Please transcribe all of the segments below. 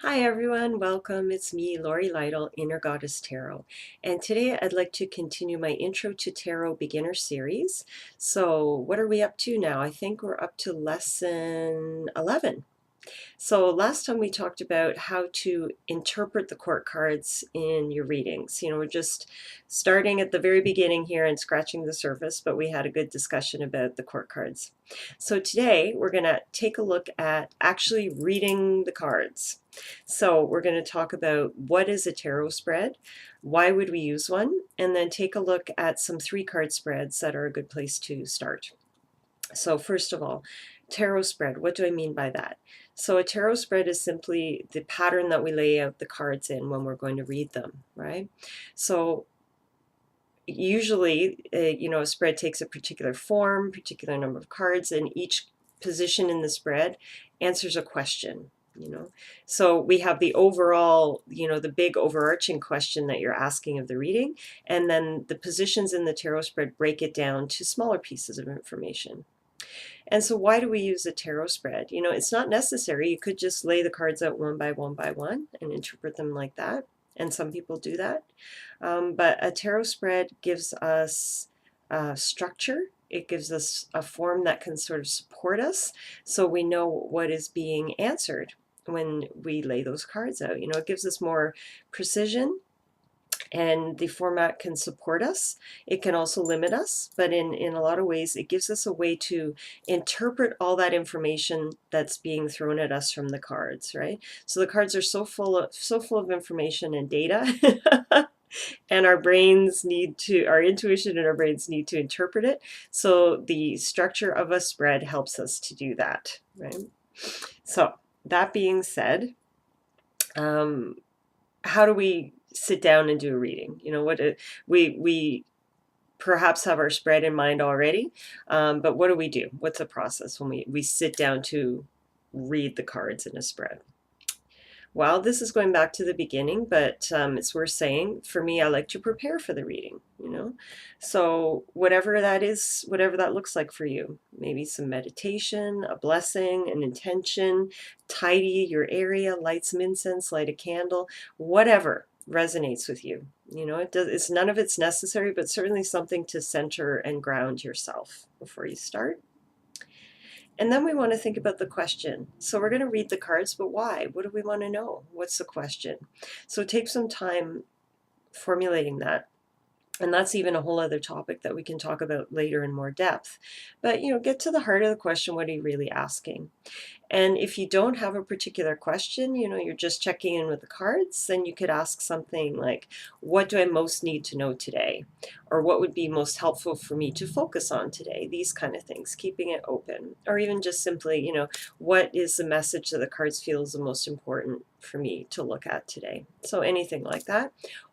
Hi everyone, welcome. It's me, Lori Lytle, Inner Goddess Tarot. And today I'd like to continue my Intro to Tarot beginner series. So what are we up to now? I think we're up to lesson 11. So last time we talked about how to interpret the court cards in your readings. We're just starting at the very beginning here and scratching the surface, but we had a good discussion about the court cards. So today we're going to take a look at actually reading the cards. So we're going to talk about what is a tarot spread, why would we use one, and then take a look at some 3-card spreads that are a good place to start. So first of all, tarot spread, what do I mean by that? So a tarot spread is simply the pattern that we lay out the cards in when we're going to read them, right? So usually, a spread takes a particular form, particular number of cards, and each position in the spread answers a question. So we have the overall, the big overarching question that you're asking of the reading, and then the positions in the tarot spread break it down to smaller pieces of information. And so why do we use a tarot spread? It's not necessary. You could just lay the cards out one by one by one and interpret them like that. And some people do that. But a tarot spread gives us structure. It gives us a form that can sort of support us so we know what is being answered when we lay those cards out. It gives us more precision, and the format can support us. It can also limit us, but in a lot of ways it gives us a way to interpret all that information that's being thrown at us from the cards, right? So the cards are so full of information and data and our intuition and our brains need to interpret it. So the structure of a spread helps us to do that, right? So that being said, how do we sit down and do a reading? We perhaps have our spread in mind already, but what do? What's the process when we sit down to read the cards in a spread? Well, this is going back to the beginning, but it's worth saying, for me, I like to prepare for the reading. So whatever that is, whatever that looks like for you, maybe some meditation, a blessing, an intention, tidy your area, light some incense, light a candle, whatever resonates with you. None of it's necessary, but certainly something to center and ground yourself before you start. And then we want to think about the question. So we're going to read the cards, but why? What do we want to know? What's the question? So take some time formulating that. And that's even a whole other topic that we can talk about later in more depth. But, get to the heart of the question. What are you really asking? And if you don't have a particular question, you're just checking in with the cards, then you could ask something like, what do I most need to know today? Or what would be most helpful for me to focus on today? These kind of things, keeping it open. Or even just simply, what is the message that the cards feel is the most important for me to look at today? So anything like that.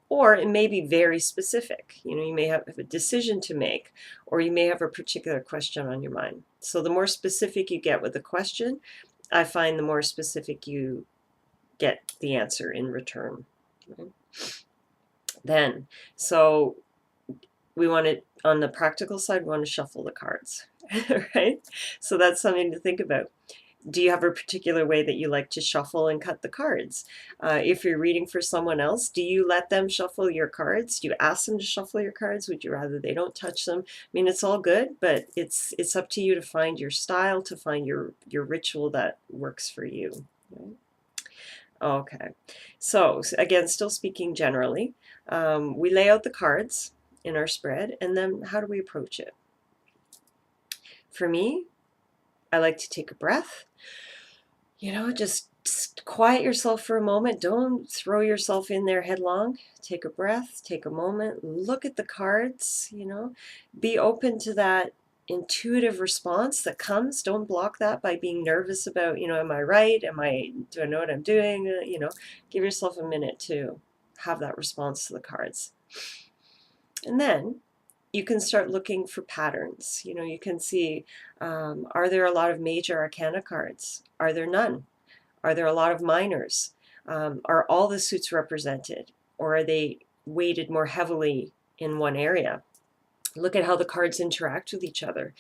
Or it may be very specific. You may have a decision to make, or you may have a particular question on your mind. So the more specific you get with the question, I find the more specific you get the answer in return. Right? Then, so we want to, on the practical side, we want to shuffle the cards, right? So that's something to think about. Do you have a particular way that you like to shuffle and cut the cards? If you're reading for someone else, do you let them shuffle your cards? Do you ask them to shuffle your cards? Would you rather they don't touch them? I mean, it's all good, but it's up to you to find your style, to find your ritual that works for you. Right? Okay, so again, still speaking generally, we lay out the cards in our spread, and then how do we approach it? For me, I like to take a breath. Just quiet yourself for a moment. Don't throw yourself in there headlong. Take a breath, take a moment, look at the cards, be open to that intuitive response that comes. Don't block that by being nervous about, am I right? Do I know what I'm doing? Give yourself a minute to have that response to the cards. And then you can start looking for patterns. You can see, are there a lot of major arcana cards? Are there none? Are there a lot of minors? Are all the suits represented? Or are they weighted more heavily in one area? Look at how the cards interact with each other.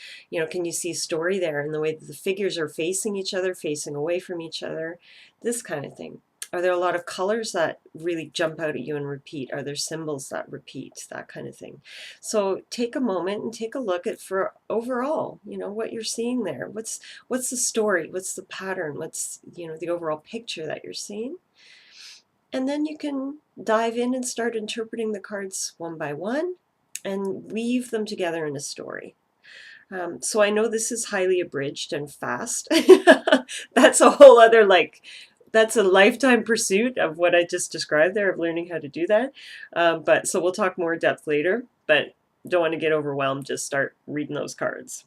Can you see story there in the way that the figures are facing each other, facing away from each other? This kind of thing. Are there a lot of colors that really jump out at you and repeat? Are there symbols that repeat? That kind of thing. So take a moment and take a look at for overall, what you're seeing there. What's the story? What's the pattern? What's, the overall picture that you're seeing? And then you can dive in and start interpreting the cards one by one and weave them together in a story. So I know this is highly abridged and fast. That's a whole other, that's a lifetime pursuit of what I just described there, of learning how to do that. But so we'll talk more in depth later, but don't want to get overwhelmed. Just start reading those cards.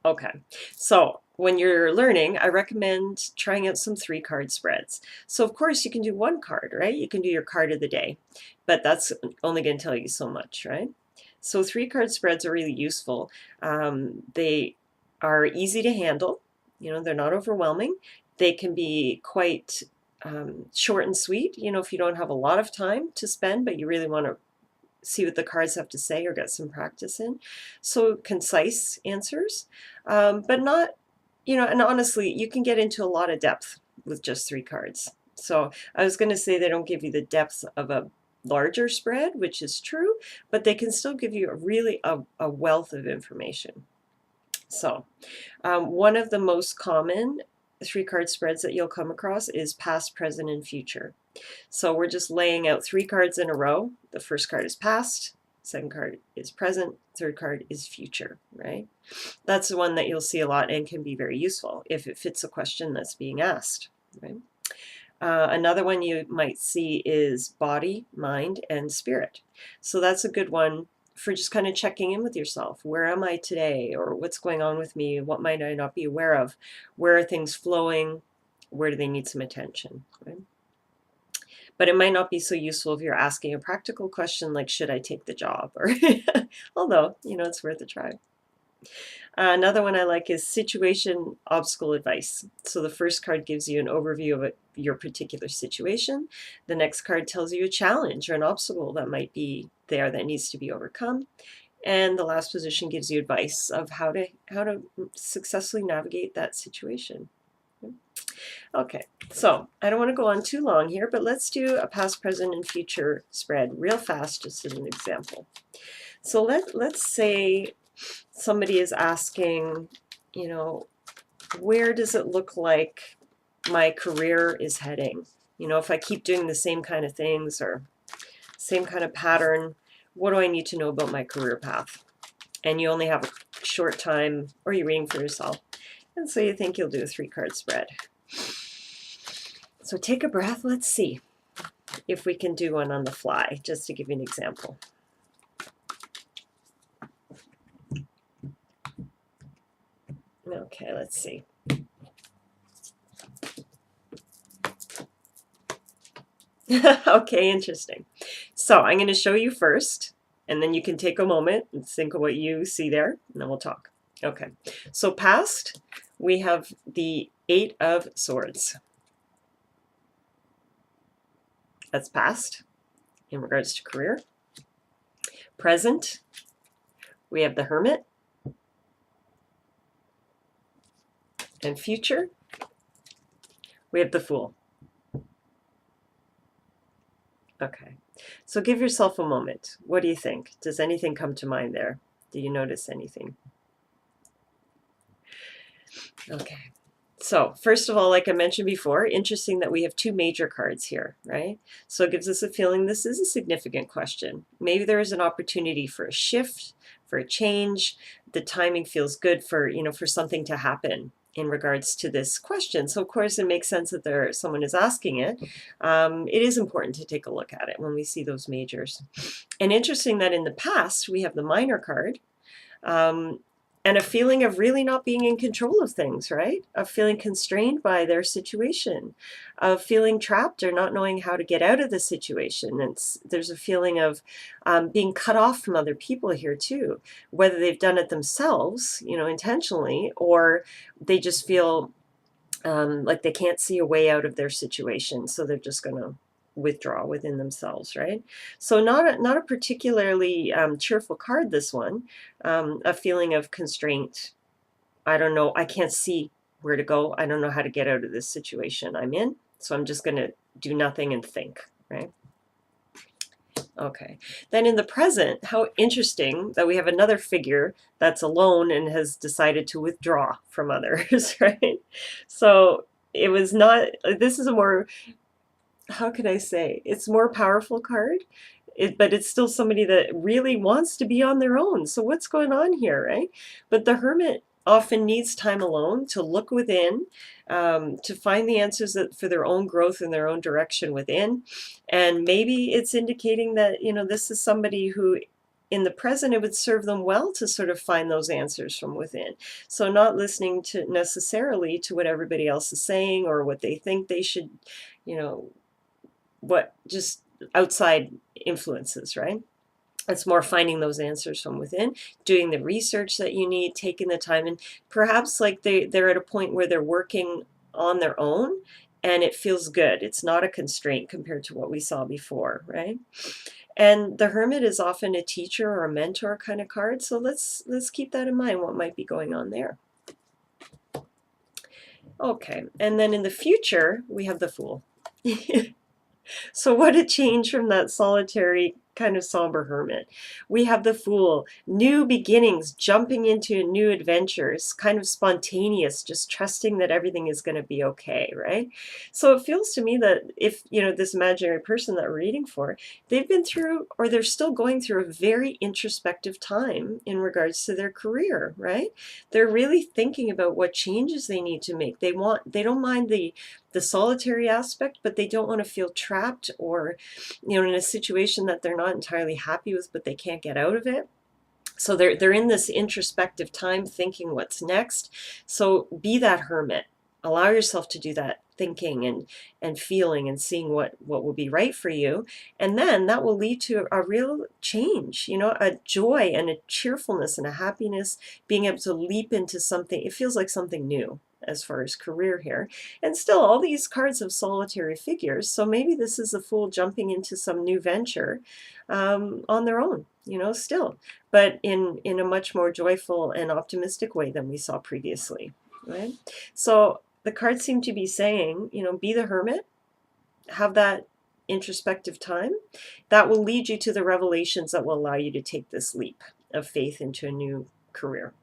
Okay, so when you're learning, I recommend trying out some 3-card spreads. So of course you can do 1 card, right? You can do your card of the day, but that's only going to tell you so much, right? So 3-card spreads are really useful. They are easy to handle. They're not overwhelming. They can be quite short and sweet, if you don't have a lot of time to spend, but you really want to see what the cards have to say or get some practice in. So concise answers, but not, and honestly, you can get into a lot of depth with just 3 cards. So I was going to say they don't give you the depth of a larger spread, which is true, but they can still give you a wealth of information. So one of the most common 3-card spreads that you'll come across is past, present, and future. So we're just laying out 3 cards in a row. The first card is past, second card is present, third card is future, right? That's the one that you'll see a lot and can be very useful if it fits a question that's being asked, right? Another one you might see is body, mind, and spirit. So that's a good one for just kind of checking in with yourself. Where am I today? Or what's going on with me? What might I not be aware of? Where are things flowing? Where do they need some attention? Right? But it might not be so useful if you're asking a practical question like, should I take the job? Or although, it's worth a try. Another one I like is situation, obstacle, advice. So the first card gives you an overview of your particular situation. The next card tells you a challenge or an obstacle that might be there that needs to be overcome. And the last position gives you advice of how to successfully navigate that situation. Okay, so I don't want to go on too long here, but let's do a past, present, and future spread real fast, just as an example. So let's say somebody is asking, where does it look like my career is heading? If I keep doing the same kind of things or same kind of pattern, what do I need to know about my career path? And you only have a short time, or you're reading for yourself. And so you think you'll do a 3-card spread. So take a breath. Let's see if we can do one on the fly, just to give you an example. Okay, let's see. Okay, interesting. So I'm going to show you first, and then you can take a moment and think of what you see there, and then we'll talk. Okay, so past, we have the 8 of Swords. That's past in regards to career. Present, we have the Hermit. And future, we have the Fool. Okay, so give yourself a moment. What do you think? Does anything come to mind there? Do you notice anything? Okay, so first of all, like I mentioned before, interesting that we have 2 major cards here, right? So it gives us a feeling this is a significant question. Maybe there is an opportunity for a shift, for a change. The timing feels good for, for something to happen in regards to this question. So of course it makes sense that someone is asking it. It is important to take a look at it when we see those majors. And interesting that in the past we have the minor card, and a feeling of really not being in control of things, right? Of feeling constrained by their situation, of feeling trapped or not knowing how to get out of the situation. There's a feeling of being cut off from other people here too, whether they've done it themselves, intentionally, or they just feel like they can't see a way out of their situation. So they're just going to withdraw within themselves, right? So not a particularly cheerful card, this one. A feeling of constraint. I don't know, I can't see where to go. I don't know how to get out of this situation I'm in. So I'm just going to do nothing and think, right? Okay. Then in the present, how interesting that we have another figure that's alone and has decided to withdraw from others, right? So it was not, this is a more, how can I say, it's more powerful card, but it's still somebody that really wants to be on their own. So what's going on here, right? But the hermit often needs time alone to look within, to find the answers that, for their own growth and their own direction within. And maybe it's indicating that, you know, this is somebody who in the present, it would serve them well to sort of find those answers from within. So not listening to necessarily to what everybody else is saying or what they think they should, you know, what just outside influences, right? It's more finding those answers from within, doing the research that you need, taking the time, and perhaps like they're at a point where they're working on their own and it feels good. It's not a constraint compared to what we saw before, right? And the hermit is often a teacher or a mentor kind of card, so let's keep that in mind, what might be going on there. Okay, and then in the future, we have the Fool. So what a change from that solitary kind of somber hermit. We have the Fool, new beginnings, jumping into new adventures, kind of spontaneous, just trusting that everything is going to be okay, right? So it feels to me that if, you know, this imaginary person that we're reading for, they've been through, or they're still going through a very introspective time in regards to their career, right? They're really thinking about what changes they need to make. They don't mind the solitary aspect, but they don't want to feel trapped or, you know, in a situation that they're not entirely happy with, but they can't get out of it. So they're in this introspective time thinking what's next. So be that hermit. Allow yourself to do that thinking and feeling and seeing what will be right for you. And then that will lead to a real change, you know, a joy and a cheerfulness and a happiness, being able to leap into something. It feels like something new as far as career here. And still all these cards have solitary figures. So maybe this is a Fool jumping into some new venture on their own, you know, still, but in a much more joyful and optimistic way than we saw previously, right? So the cards seem to be saying, you know, be the hermit, have that introspective time. That will lead you to the revelations that will allow you to take this leap of faith into a new career.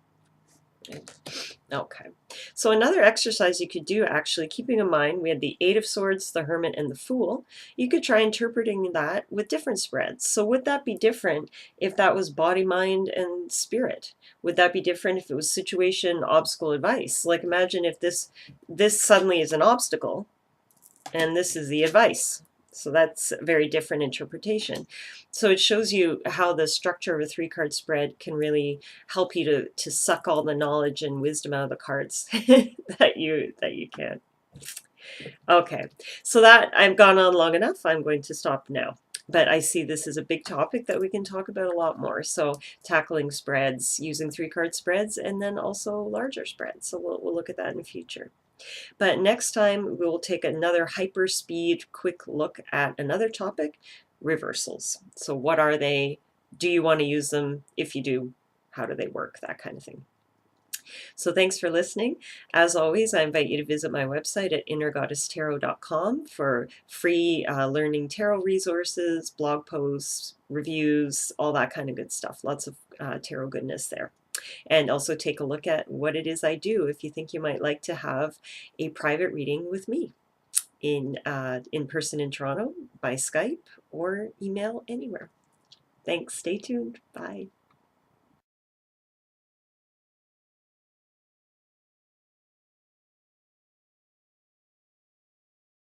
Okay, so another exercise you could do, actually, keeping in mind we had the Eight of Swords, the Hermit, and the Fool, you could try interpreting that with different spreads. So would that be different if that was body, mind, and spirit? Would that be different if it was situation, obstacle, advice? Like imagine if this suddenly is an obstacle and this is the advice. So that's a very different interpretation. So it shows you how the structure of a 3-card spread can really help you to suck all the knowledge and wisdom out of the cards that you can. Okay, so that I've gone on long enough. I'm going to stop now. But I see this as a big topic that we can talk about a lot more. So tackling spreads, using 3-card spreads, and then also larger spreads. So we'll look at that in the future. But next time we'll take another hyper speed quick look at another topic, reversals. So what are they? Do you want to use them? If you do, how do they work? That kind of thing. So thanks for listening. As always, I invite you to visit my website at innergoddesstarot.com for free learning tarot resources, blog posts, reviews, all that kind of good stuff. Lots of tarot goodness there. And also take a look at what it is I do if you think you might like to have a private reading with me in person in Toronto, by Skype, or email anywhere. Thanks. Stay tuned. Bye.